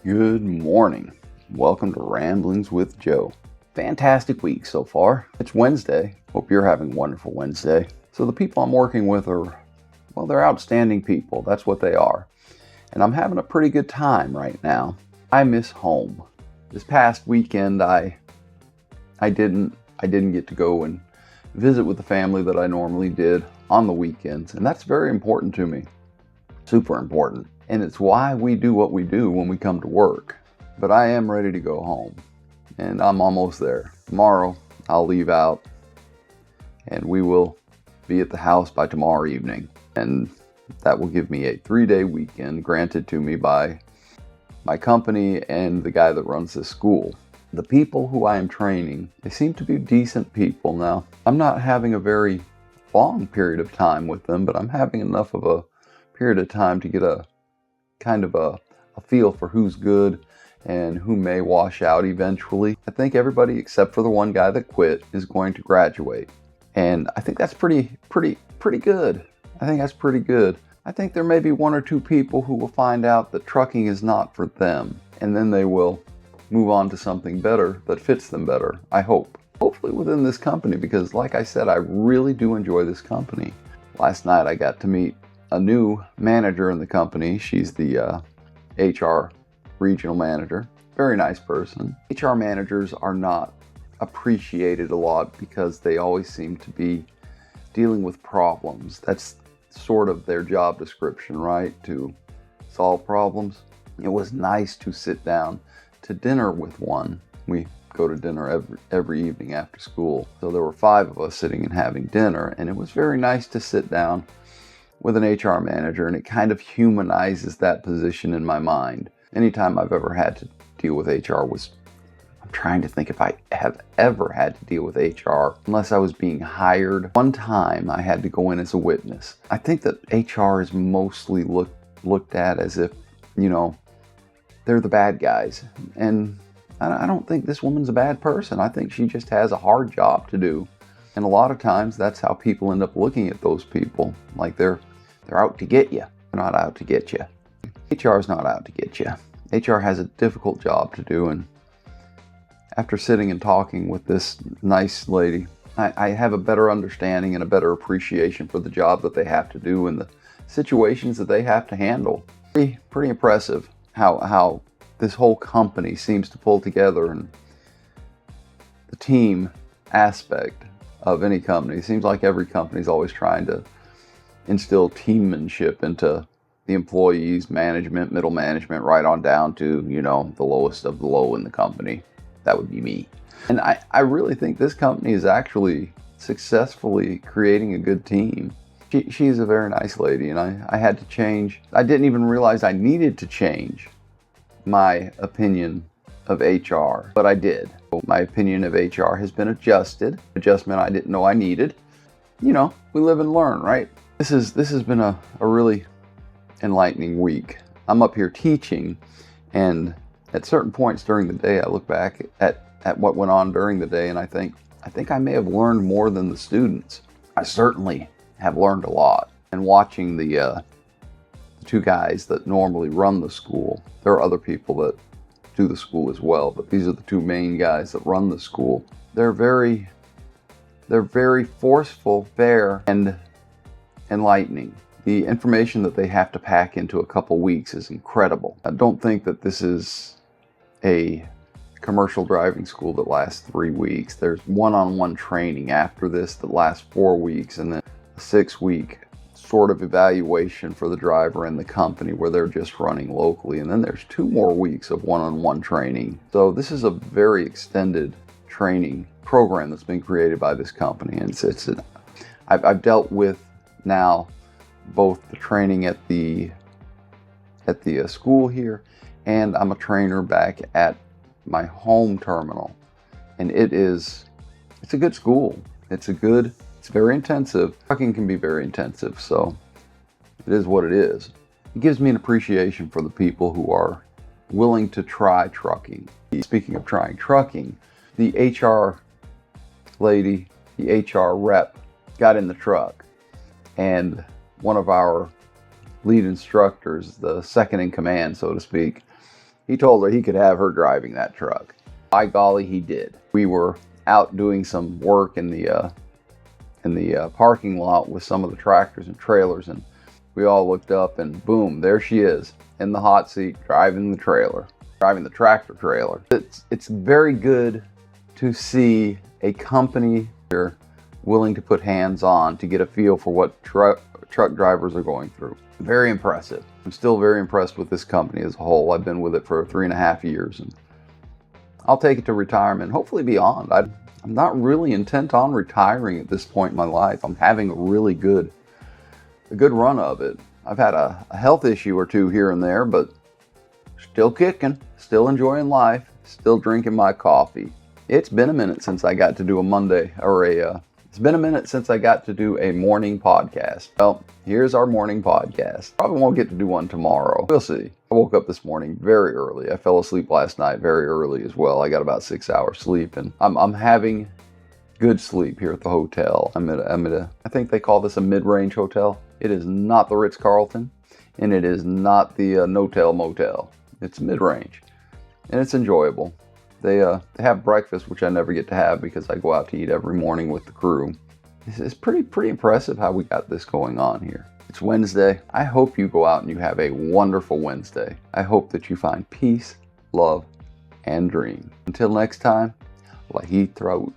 Good morning. Welcome to Ramblings with Joe. Fantastic week so far. It's Wednesday. Hope you're having a wonderful Wednesday. So the people I'm working with are, well, they're outstanding people. That's what they are. And I'm having a pretty good time right now. I miss home. This past weekend, I didn't get to go and visit with the family that I normally did on the weekends. And that's very important to me. Super important. And it's why we do what we do when we come to work. But I am ready to go home. And I'm almost there. Tomorrow, I'll leave out. And we will be at the house by tomorrow evening. And that will give me a 3-day weekend granted to me by my company and the guy that runs this school. The people who I am training, they seem to be decent people. Now, I'm not having a very long period of time with them, but I'm having enough of a period of time to get a kind of a feel for who's good and who may wash out eventually. I think everybody except for the one guy that quit is going to graduate. And I think that's pretty good. I think that's pretty good. I think there may be one or two people who will find out that trucking is not for them, and then they will move on to something better that fits them better, I hope. Hopefully within this company, because like I said, I really do enjoy this company. Last night I got to meet a new manager in the company. She's the HR regional manager. Very nice person. HR managers are not appreciated a lot because they always seem to be dealing with problems. That's sort of their job description, right? To solve problems. It was nice to sit down to dinner with one. We go to dinner every evening after school. So there were 5 of us sitting and having dinner, and it was very nice to sit down with an HR manager, and it kind of humanizes that position in my mind. Anytime I've ever had to deal with HR I'm trying to think if I have ever had to deal with HR unless I was being hired. One time I had to go in as a witness. I think that HR is mostly looked at as if, they're the bad guys. And I don't think this woman's a bad person. I think she just has a hard job to do. And a lot of times that's how people end up looking at those people. Like they're out to get you. They're not out to get you. HR is not out to get you. HR has a difficult job to do. And after sitting and talking with this nice lady, I have a better understanding and a better appreciation for the job that they have to do and the situations that they have to handle. Pretty impressive how this whole company seems to pull together, and the team aspect of any company. It seems like every company is always trying to instill teammanship into the employees, management, middle management, right on down to, the lowest of the low in the company. That would be me. And I really think this company is actually successfully creating a good team. She's a very nice lady, and I had to change. I didn't even realize I needed to change my opinion of HR, but I did. My opinion of HR has been adjustment I didn't know I needed. We live and learn, right? This has been a really enlightening week. I'm up here teaching, and at certain points during the day, I look back at what went on during the day, and I think I may have learned more than the students. I certainly have learned a lot. And watching the 2 guys that normally run the school, there are other people that do the school as well, but these are the 2 main guys that run the school. They're very forceful, fair, and enlightening. The information that they have to pack into a couple weeks is incredible. I don't think that this is a commercial driving school that lasts 3 weeks. There's one-on-one training after this that lasts 4 weeks, and then a 6-week sort of evaluation for the driver and the company where they're just running locally. And then there's 2 more weeks of one-on-one training. So this is a very extended training program that's been created by this company. And I've dealt with now both the training at the school here, and I'm a trainer back at my home terminal. And it's a good school. It's very intensive. Trucking can be very intensive, so it is what it is. It gives me an appreciation for the people who are willing to try trucking. Speaking of trying trucking, the HR lady, the HR rep, got in the truck, and one of our lead instructors, the second in command, so to speak, He told her he could have her driving that truck. By golly, he did. We were out doing some work in the parking lot with some of the tractors and trailers, and we all looked up and boom, there she is in the hot seat driving the tractor trailer. It's very good to see a company here willing to put hands on to get a feel for what truck drivers are going through. Very impressive. I'm still very impressed with this company as a whole. I've been with it for 3.5 years, and I'll take it to retirement, hopefully beyond. I'm not really intent on retiring at this point in my life. I'm having a good run of it. I've had a health issue or two here and there, but still kicking, still enjoying life, still drinking my coffee. It's been a minute since I got to do it's been a minute since I got to do a morning podcast. Well, here's our morning podcast. Probably won't get to do one tomorrow. We'll see. I woke up this morning very early. I fell asleep last night very early as well. I got about 6 hours sleep, and I'm having good sleep here at the hotel. I'm at a, I think they call this a mid-range hotel. It is not the Ritz-Carlton, and it is not the No-Tel Motel. It's mid-range, and it's enjoyable. They have breakfast, which I never get to have because I go out to eat every morning with the crew. It's pretty impressive how we got this going on here. It's Wednesday. I hope you go out and you have a wonderful Wednesday. I hope that you find peace, love, and dream. Until next time, Lahith Raut.